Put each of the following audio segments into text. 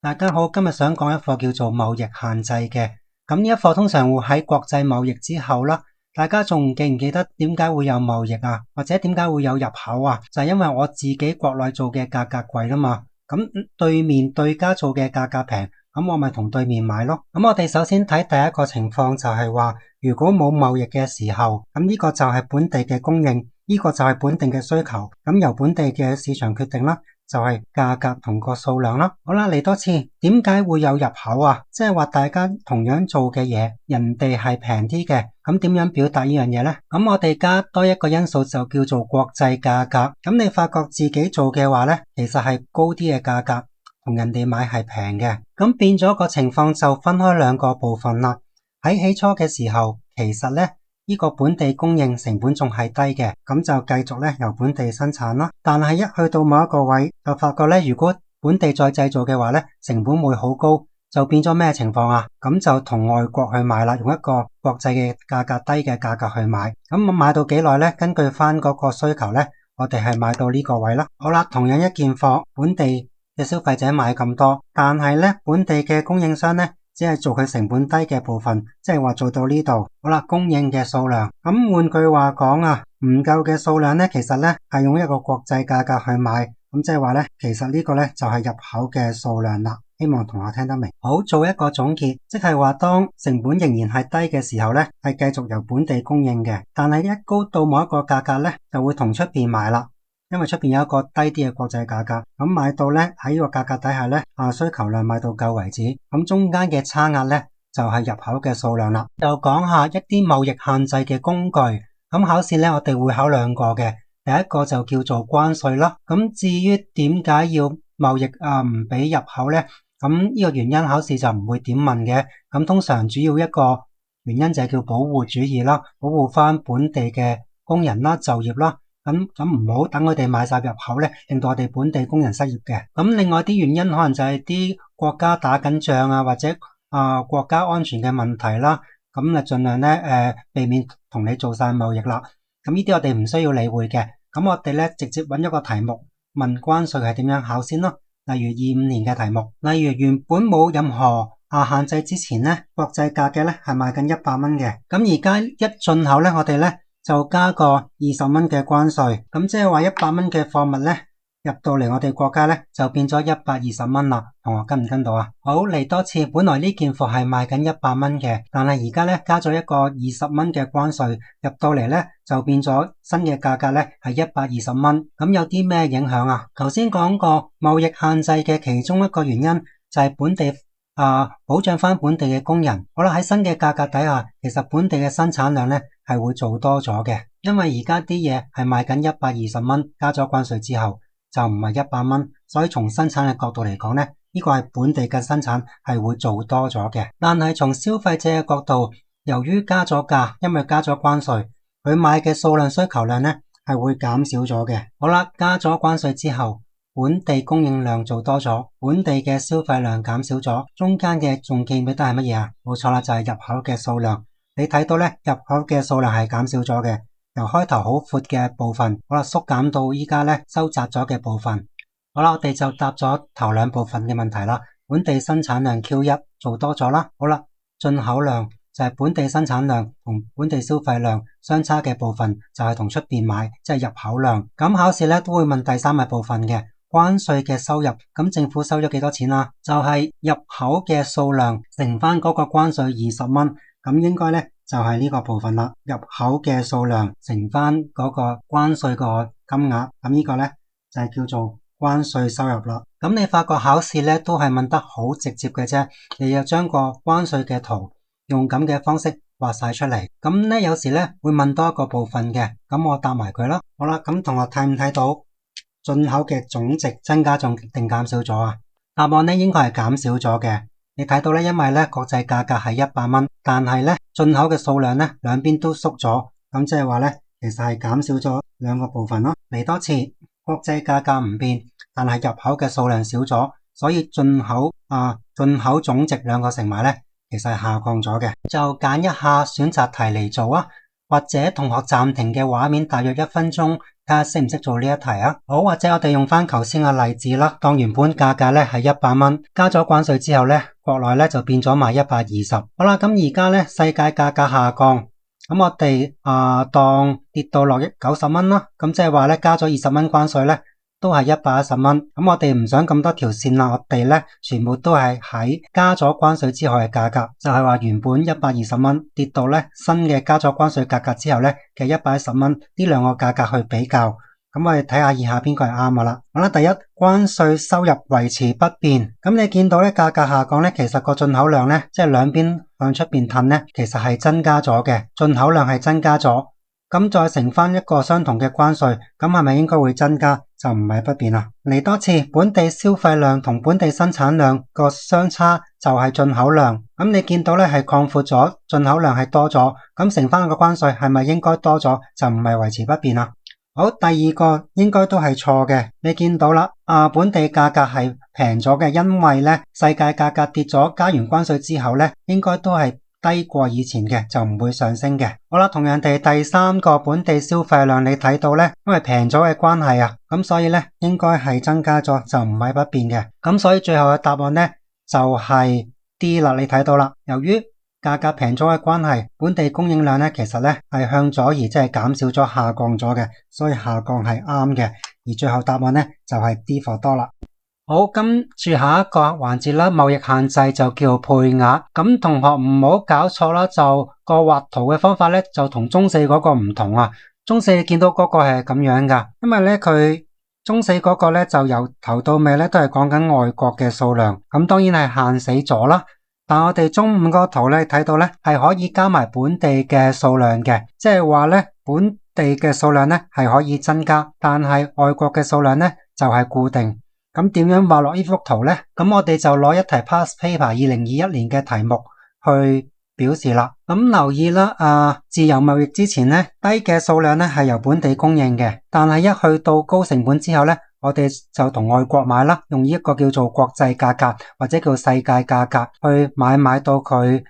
大家好，今日想講一課叫做貿易限制嘅。咁呢一課通常會喺國際貿易之後啦。大家仲記唔記得點解會有貿易啊？或者點解會有入口啊？就係因為我自己國內做嘅價格貴啦嘛。咁對面對家做嘅價格平，咁我咪同對面買咯。咁我哋首先睇第一個情況，就係話如果冇貿易嘅時候，咁呢個就係本地嘅供應，呢個就係本地嘅需求，咁由本地嘅市場決定啦。就係價格同個數量啦。好啦，嚟多次，點解會有入口啊？即係話大家同樣做嘅嘢，人哋係平啲嘅，咁點樣表達呢樣嘢呢？咁我哋加多一個因素就叫做國際價格。咁你發覺自己做嘅話呢，其實係高啲嘅價格，同人哋買係平嘅。咁變咗個情況就分開兩個部分啦。喺起初嘅時候，其實呢，呢個本地供應成本仲係低嘅，咁就繼續咧由本地生產啦。但係一去到某一個位，就發覺咧，如果本地再製造嘅話咧，成本會好高，就變咗咩情況啊？咁就同外國去買啦，用一個國際嘅價格低嘅價格去買。咁我買到幾耐咧？根據翻嗰個需求咧，我哋係買到呢個位啦。好啦，同樣一件貨，本地嘅消費者買咁多，但係咧本地嘅供應商咧，只係做佢成本低嘅部分，即係話做到呢度。好啦，供應嘅數量，咁換句話講啊，唔夠嘅數量呢，其實呢係用一個國際價格去買，咁即係話呢，其實呢個呢就係入口嘅數量啦。希望同學聽得明。好，做一個總結，即係話當成本仍然係低嘅時候呢，係繼續由本地供應嘅，但係一高到某一個價格呢，就會同出邊買啦。因為出邊有一個低啲嘅國際價格，咁買到咧喺呢個價格底下咧，需求量買到夠為止，咁中間嘅差額咧就係入口嘅數量啦。就講下一啲貿易限制嘅工具，咁考試咧我哋會考兩個嘅，第一個就叫做關稅啦。咁至於點解要貿易唔俾入口咧？咁呢個原因考試就唔會點問嘅。咁通常主要一個原因就係叫保護主義啦，保護翻本地嘅工人啦、就業啦。咁唔好等佢哋買晒入口咧，令到我哋本地工人失業嘅。咁另外啲原因可能就係啲國家打緊仗啊，或者國家安全嘅問題啦。咁就盡量咧避免同你做晒貿易啦。咁呢啲我哋唔需要理會嘅。咁我哋咧直接揾一個題目問關稅係點樣考先咯。例如25年嘅題目，例如原本冇任何限制之前咧，國際價嘅咧係賣緊100蚊嘅。咁而家一進口咧，我哋咧就加個20蚊嘅關稅，咁即係話100蚊嘅貨物咧入到嚟我哋國家咧就變咗120蚊啦。同學跟唔跟到啊？好，嚟多次，本來呢件貨係賣緊100蚊嘅，但係而家咧加咗一個20蚊嘅關稅入到嚟咧就變咗新嘅價格咧係120蚊。咁有啲咩影響啊？頭先講過貿易限制嘅其中一個原因就係本地保障翻本地嘅工人。好啦，喺新嘅價格底下，其實本地嘅生產量咧係會做多咗嘅，因為而家啲嘢係賣緊120蚊，加咗關稅之後就唔係100蚊，所以從生產嘅角度嚟講咧，呢個係本地嘅生產係會做多咗嘅。但係從消費者嘅角度，由於加咗價，因為加咗關稅，佢買嘅數量需求量咧係會減少咗嘅。好啦，加咗關稅之後，本地供應量做多咗，本地嘅消費量減少咗，中間嘅仲記唔記得係乜嘢啊？冇錯啦，就係入口嘅數量。你睇到咧，入口嘅數量係減少咗嘅，由開頭好闊嘅部分，好啦，縮減到依家咧收窄咗嘅部分。好啦，我哋就答咗頭兩部分嘅問題啦。本地生產量 Q1 做多咗啦。好啦，進口量就係本地生產量同本地消費量相差嘅部分，就係同出邊買，即係入口量。咁考試咧都會問第三個部分嘅關稅嘅收入。咁政府收咗幾多錢啊？就係入口嘅數量乘翻嗰個關稅20蚊。咁應該咧就係呢個部分啦，入口嘅數量乘翻嗰個關稅個金額，咁呢個咧就係叫做關稅收入啦。咁你發覺考試咧都係問得好直接嘅啫，你要將個關稅嘅圖用咁嘅方式畫晒出嚟。咁咧有時咧會問多一個部分嘅，咁我答埋佢啦。好啦，咁同學睇唔睇到進口嘅總值增加咗定減少咗啊？答案咧應該係減少咗嘅。你睇到咧，因為咧國際價格係100蚊，但係咧進口嘅數量咧兩邊都縮咗，咁即係話咧其實係減少咗兩個部分咯。嚟多次，國際價格唔變，但係入口嘅數量少咗，所以進口總值兩個乘埋咧其實係下降咗嘅。就揀一下選擇題嚟做啊，或者同學暫停嘅畫面大約1分鐘，睇下識唔識做呢一題啊？好，或者我哋用翻頭先嘅例子啦，當原本價格咧係100蚊，加咗關稅之後咧，國內咧就變咗賣120。好啦，咁而家咧世界價格下降，咁我哋當跌到落90蚊啦，咁即係話咧加咗20蚊關稅咧，都係110蚊。咁我哋唔想咁多條線啦，我哋咧全部都係喺加咗關稅之後嘅價格，就係話原本120蚊跌到咧新嘅加咗關稅價格之後咧嘅110蚊，呢兩個價格去比較。咁我哋睇下以下邊個係啱嘅啦。好啦，第一，關稅收入維持不變。咁你見到咧價格下降咧，其實個進口量咧，即係兩邊向出邊褪咧，其實係增加咗嘅，進口量係增加咗。咁再乘翻一個相同嘅關稅，咁係咪應該會增加？就唔係不變啦。嚟多次，本地消費量同本地生產量個相差就係進口量。咁你見到咧係擴闊咗，進口量係多咗，咁乘翻個關稅係咪應該多咗？就唔係維持不變啦。好，第二個應該都係錯嘅。你見到啦，本地價格係平咗嘅，因為咧世界價格跌咗，加完關稅之後咧，應該都係低過以前嘅，就唔會上升嘅。好啦，同樣地，第三個本地消費量你睇到咧，因為平咗嘅關係啊，咁所以咧應該係增加咗，就唔係不變嘅。咁所以最後嘅答案咧就係 D 啦。你睇到啦，由於價格平咗嘅關係，本地供應量咧其實咧係向左移，即係減少咗、下降咗嘅，所以下降係啱嘅。而最後答案咧就係 D for 多啦。好，跟住下一個環節啦，貿易限制就叫配額。咁同學唔好搞錯啦，就個畫圖嘅方法咧就同中四嗰個唔同啊。中四你見到嗰個係咁樣噶，因為咧佢中四嗰個咧就由頭到尾咧都係講緊外國嘅數量，咁當然係限死咗啦。但我哋中五個圖咧睇到咧係可以加埋本地嘅數量嘅，即係話咧本地嘅數量咧係可以增加，但係外國嘅數量咧就係固定。咁點樣畫落呢幅圖咧？咁我哋就攞一題 past paper 2021年嘅題目去表示啦。咁留意啦，自由貿易之前咧低嘅數量咧係由本地供應嘅，但係一去到高成本之後咧，我哋就同外國買啦，用一個叫做國際價格或者叫世界價格去買到佢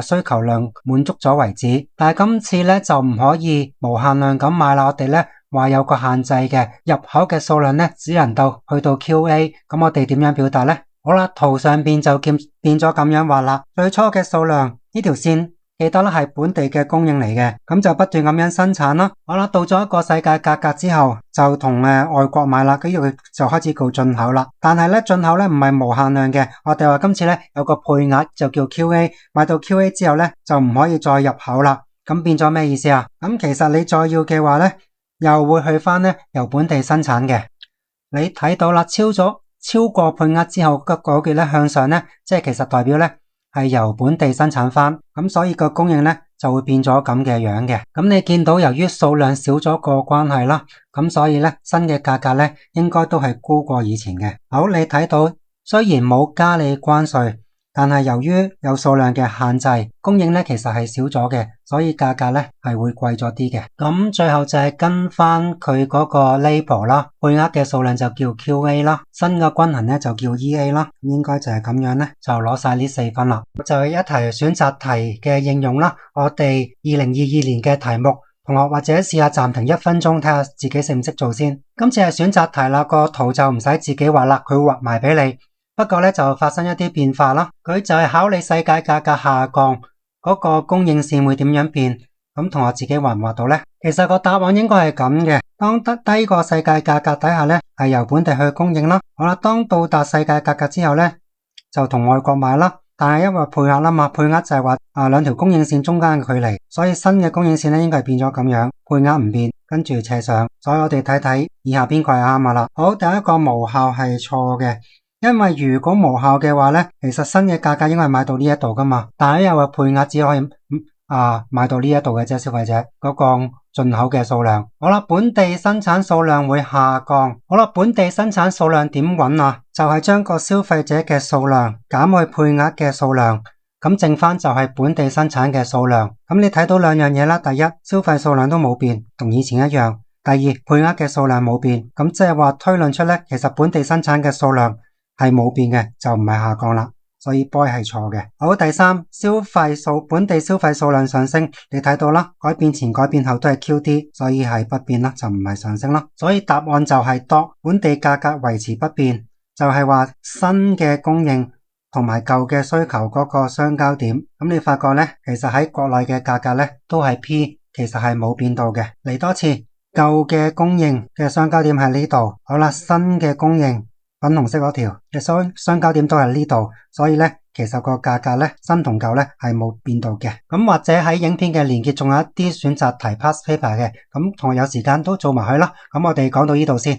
需求量滿足咗為止。但係今次咧就唔可以無限量咁買啦，我哋咧話有個限制嘅，入口嘅數量咧只能夠去到 QA。咁我哋點樣表達呢？好啦，圖上邊就變咗咁樣畫啦。最初嘅數量呢條線記得啦，係本地嘅供應嚟嘅，咁就不斷咁樣生產啦。好啦，到咗一個世界價格之後，就同外國買啦，跟住佢就開始做進口啦。但係咧進口咧唔係無限量嘅，我哋話今次咧有個配額就叫 QA， 買到 QA 之後咧就唔可以再入口啦。咁變咗咩意思啊？咁其實你再要嘅話咧，又會去翻咧由本地生產嘅。你睇到啦，超過配額之後嗰橛咧向上咧，即係其實代表咧係由本地生產翻，咁所以個供應咧就會變咗咁嘅樣嘅。咁你見到由於數量少咗個關係啦，咁所以咧新嘅價格咧應該都係高過以前嘅。好，你睇到雖然冇加你關稅，但係由於有數量嘅限制，供應咧其實係少咗嘅，所以價格咧係會貴咗啲嘅。咁最後就係跟翻佢嗰個 label 啦，配額嘅數量就叫 QA 啦，新嘅均衡咧就叫 EA 啦，應該就係咁樣咧，就攞晒呢4分啦。就係一題選擇題嘅應用啦。我哋2022年嘅題目，同學或者試下暫停1分鐘，睇下自己識唔識做先。今次係選擇題啦，個圖就唔使自己畫啦，佢會畫埋俾你。不過咧就發生一啲變化啦，佢就係考你世界價格下降嗰個供應線會點樣變，咁同學自己畫唔畫到呢？其實個答案應該係咁嘅，當低過世界價格底下咧係由本地去供應啦。好啦，當到達世界價格之後咧就同外國買啦，但係因為配額啦嘛，配額就係話兩條供應線中間嘅距離，所以新嘅供應線咧應該係變咗咁樣，配額唔變，跟住斜上，所以我哋睇睇以下邊個係啱啦。好，第一個無效係錯嘅。因為如果無效嘅話咧，其實新嘅價格應該係買到呢一度噶嘛，但係因為配額只可以買到呢一度嘅啫，消費者嗰個進口嘅數量。好啦，本地生產數量會下降。好啦，本地生產數量點揾啊？就係將個消費者嘅數量減去配額嘅數量，咁剩翻就係本地生產嘅數量。咁你睇到兩樣嘢啦，第一，消費數量都冇變，同以前一樣；第二，配額嘅數量冇變，咁即係話推論出咧，其實本地生產嘅數量係冇變嘅，就唔係下降啦。所以 boy 係錯嘅。好，第三，本地消費數量上升，你睇到啦，改變前改變後都係 QD， 所以係不變啦，就唔係上升啦。所以答案就係 DOT， 本地價格維持不變，就係話新嘅供應同埋舊嘅需求嗰個相交點。咁你發覺呢，其實喺國內嘅價格呢都係 P， 其實係冇變到嘅。嚟多次，舊嘅供應嘅相交點喺呢度，好啦，新嘅供應粉紅色嗰條嘅相交點都係呢度，所以呢，其實個價格呢，新同舊呢係冇變到嘅。咁或者喺影片嘅連結仲有一啲選擇題 past paper 嘅，咁同學有時間都做埋去啦。咁我哋講到呢度先。